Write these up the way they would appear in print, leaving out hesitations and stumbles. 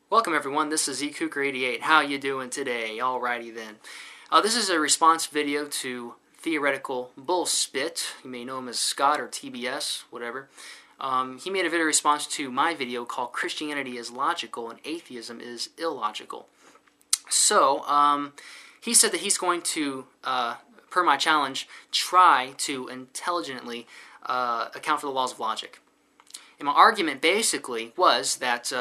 Welcome everyone, this is zcougar88. How you doing today? Alrighty then. This is a response video to Theoretical Bullshit. You may know him as Scott or TBS, whatever. He made a video response to my video called Christianity is Logical and Atheism is Illogical. So, he said that he's going to, per my challenge, try to intelligently account for the laws of logic. And my argument basically was that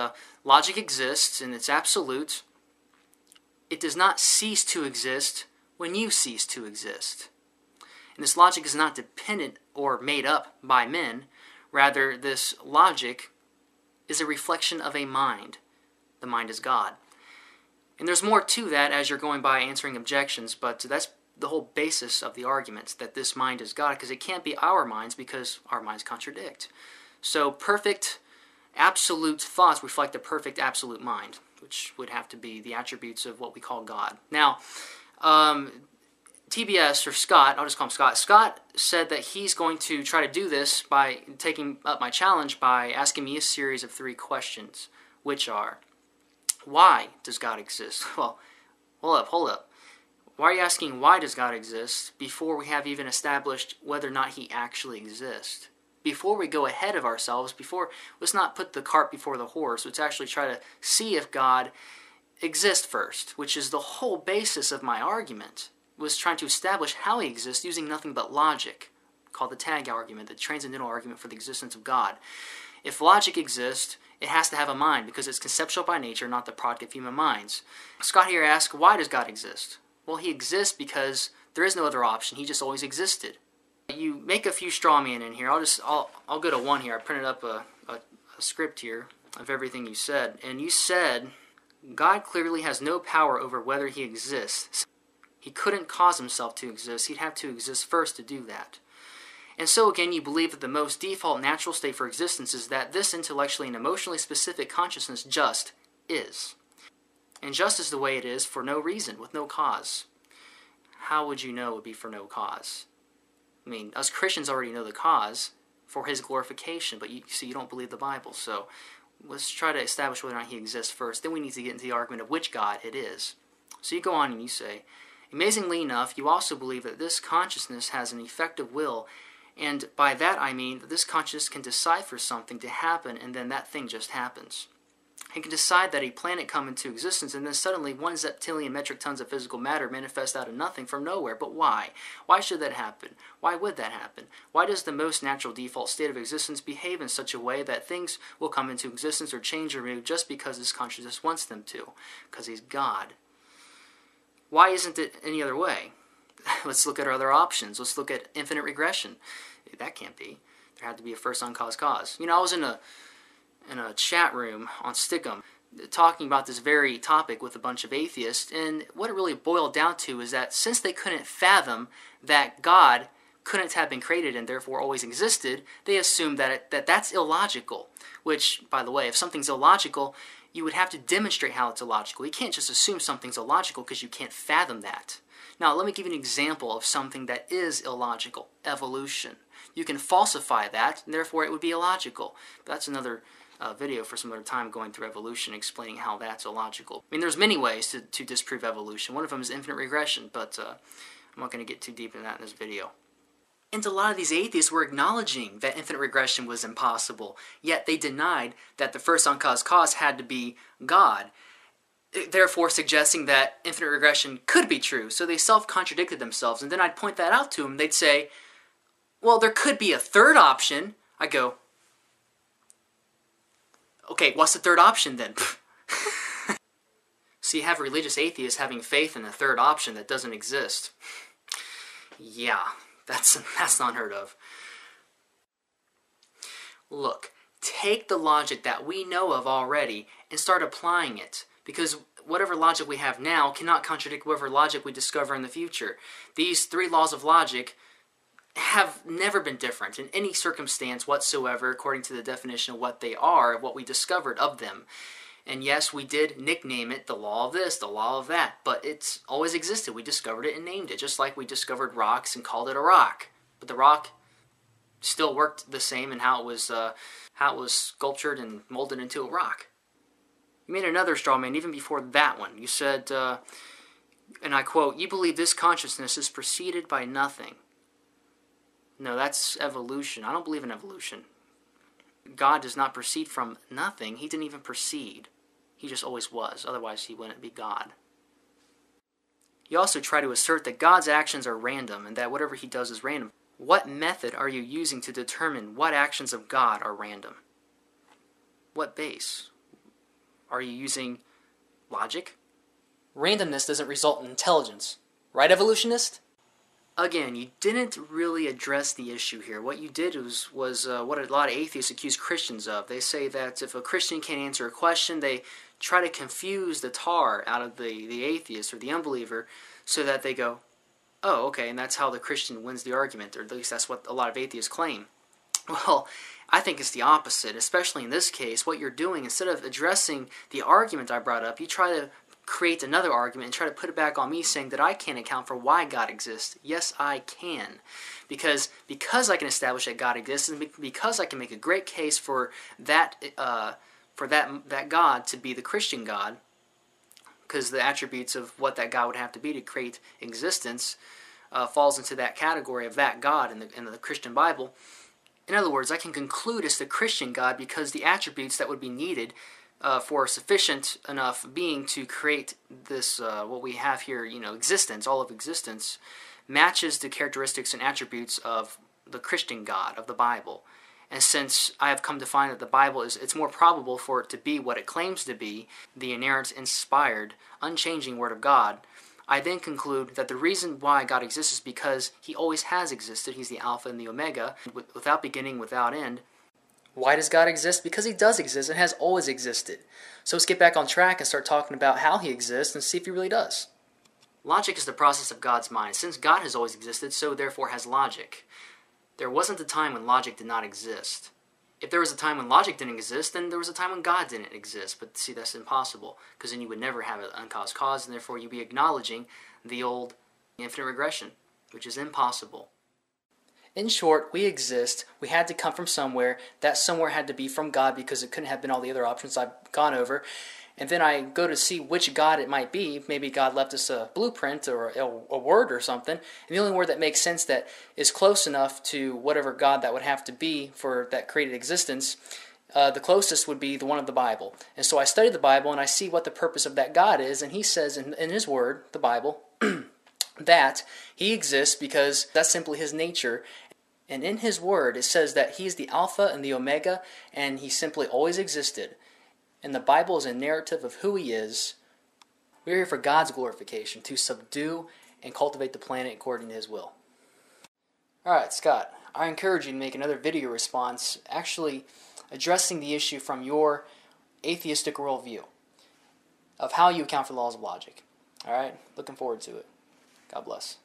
logic exists and it's absolute. It does not cease to exist when you cease to exist. And this logic is not dependent or made up by men. Rather, this logic is a reflection of a mind. The mind is God. And there's more to that as you're going by answering objections, but that's the whole basis of the argument, that this mind is God, because it can't be our minds because our minds contradict. So perfect absolute thoughts reflect a perfect absolute mind, which would have to be the attributes of what we call God. Now, TBS, or Scott, I'll just call him Scott. Scott said that he's going to try to do this by taking up my challenge by asking me a series of 3 questions, which are, why does God exist? Well, hold up. Why are you asking why does God exist before we have even established whether or not he actually exists? Before we go ahead of ourselves, let's not put the cart before the horse. Let's actually try to see if God exists first, which is the whole basis of my argument, was trying to establish how he exists using nothing but logic, called the tag argument, the transcendental argument for the existence of God. If logic exists, it has to have a mind because it's conceptual by nature, not the product of human minds. Scott here asks, why does God exist? Well, he exists because there is no other option. He just always existed. You make a few straw man in here. I'll go to one here. I printed up a script here of everything you said. And you said, God clearly has no power over whether he exists. He couldn't cause himself to exist. He'd have to exist first to do that. And so again, you believe that the most default natural state for existence is that this intellectually and emotionally specific consciousness just is. And just is the way it is for no reason, with no cause. How would you know it would be for no cause? I mean, us Christians already know the cause for his glorification, but you don't believe the Bible. So let's try to establish whether or not he exists first. Then we need to get into the argument of which God it is. So you go on and you say, amazingly enough, you also believe that this consciousness has an effective will, and by that I mean that this consciousness can decide for something to happen, and then that thing just happens. It can decide that a planet come into existence, and then suddenly 1 zeptillion metric tons of physical matter manifests out of nothing from nowhere. But why? Why should that happen? Why would that happen? Why does the most natural default state of existence behave in such a way that things will come into existence or change or move just because this consciousness wants them to? Because he's God. Why isn't it any other way? Let's look at our other options. Let's look at infinite regression. That can't be. There had to be a first uncaused cause. You know, I was in a chat room on Stickum talking about this very topic with a bunch of atheists, and what it really boiled down to is that since they couldn't fathom that God couldn't have been created and therefore always existed, they assumed that that's illogical, which, by the way, if something's illogical, you would have to demonstrate how it's illogical. You can't just assume something's illogical because you can't fathom that. Now, let me give you an example of something that is illogical: evolution. You can falsify that, and therefore it would be illogical. But that's another video for some other time, going through evolution, explaining how that's illogical. I mean, there's many ways to disprove evolution. One of them is infinite regression, but I'm not going to get too deep into that in this video. And a lot of these atheists were acknowledging that infinite regression was impossible, yet they denied that the first uncaused cause had to be God, therefore suggesting that infinite regression could be true. So they self-contradicted themselves, and then I'd point that out to them. They'd say, well, there could be a third option. I go, okay, what's the third option then? So you have religious atheists having faith in a third option that doesn't exist. Yeah, that's unheard of. Look, take the logic that we know of already and start applying it, because whatever logic we have now cannot contradict whatever logic we discover in the future. These 3 laws of logic have never been different in any circumstance whatsoever according to the definition of what they are, of what we discovered of them. And yes, we did nickname it the law of this, the law of that, but it's always existed. We discovered it and named it, just like we discovered rocks and called it a rock. But the rock still worked the same in how it was sculptured and molded into a rock. You made another straw man even before that one. You said, and I quote, "You believe this consciousness is preceded by nothing." No, that's evolution. I don't believe in evolution. God does not proceed from nothing. He didn't even proceed. He just always was. Otherwise, he wouldn't be God. You also try to assert that God's actions are random and that whatever he does is random. What method are you using to determine what actions of God are random? What base? Are you using logic? Randomness doesn't result in intelligence. Right, evolutionist? Again, you didn't really address the issue here. What you did was what a lot of atheists accuse Christians of. They say that if a Christian can't answer a question, they try to confuse the tar out of the atheist or the unbeliever so that they go, oh, okay, and that's how the Christian wins the argument, or at least that's what a lot of atheists claim. Well, I think it's the opposite, especially in this case. What you're doing, instead of addressing the argument I brought up, you try to create another argument and try to put it back on me saying that I can't account for why God exists. Yes, I can. Because I can establish that God exists, and because I can make a great case for that God to be the Christian God, because the attributes of what that God would have to be to create existence falls into that category of that God in the Christian Bible. In other words, I can conclude it's the Christian God because the attributes that would be needed for a sufficient enough being to create this, what we have here, existence, all of existence, matches the characteristics and attributes of the Christian God, of the Bible. And since I have come to find that the Bible it's more probable for it to be what it claims to be, the inerrant, inspired, unchanging Word of God, I then conclude that the reason why God exists is because he always has existed. He's the Alpha and the Omega, without beginning, without end. Why does God exist? Because he does exist and has always existed. So let's get back on track and start talking about how he exists and see if he really does. Logic is the process of God's mind. Since God has always existed, so therefore has logic. There wasn't a time when logic did not exist. If there was a time when logic didn't exist, then there was a time when God didn't exist. But see, that's impossible, because then you would never have an uncaused cause, and therefore you'd be acknowledging the old infinite regression, which is impossible. In short, we exist. We had to come from somewhere. That somewhere had to be from God, because it couldn't have been all the other options I've gone over. And then I go to see which God it might be. Maybe God left us a blueprint or a word or something. And the only word that makes sense, that is close enough to whatever God that would have to be for that created existence, the closest would be the one of the Bible. And so I study the Bible and I see what the purpose of that God is. And he says in his word, the Bible, that he exists because that's simply his nature. And in his word, it says that he is the Alpha and the Omega, and he simply always existed. And the Bible is a narrative of who he is. We're here for God's glorification, to subdue and cultivate the planet according to his will. Alright, Scott, I encourage you to make another video response actually addressing the issue from your atheistic worldview of how you account for the laws of logic. Alright, looking forward to it. God bless.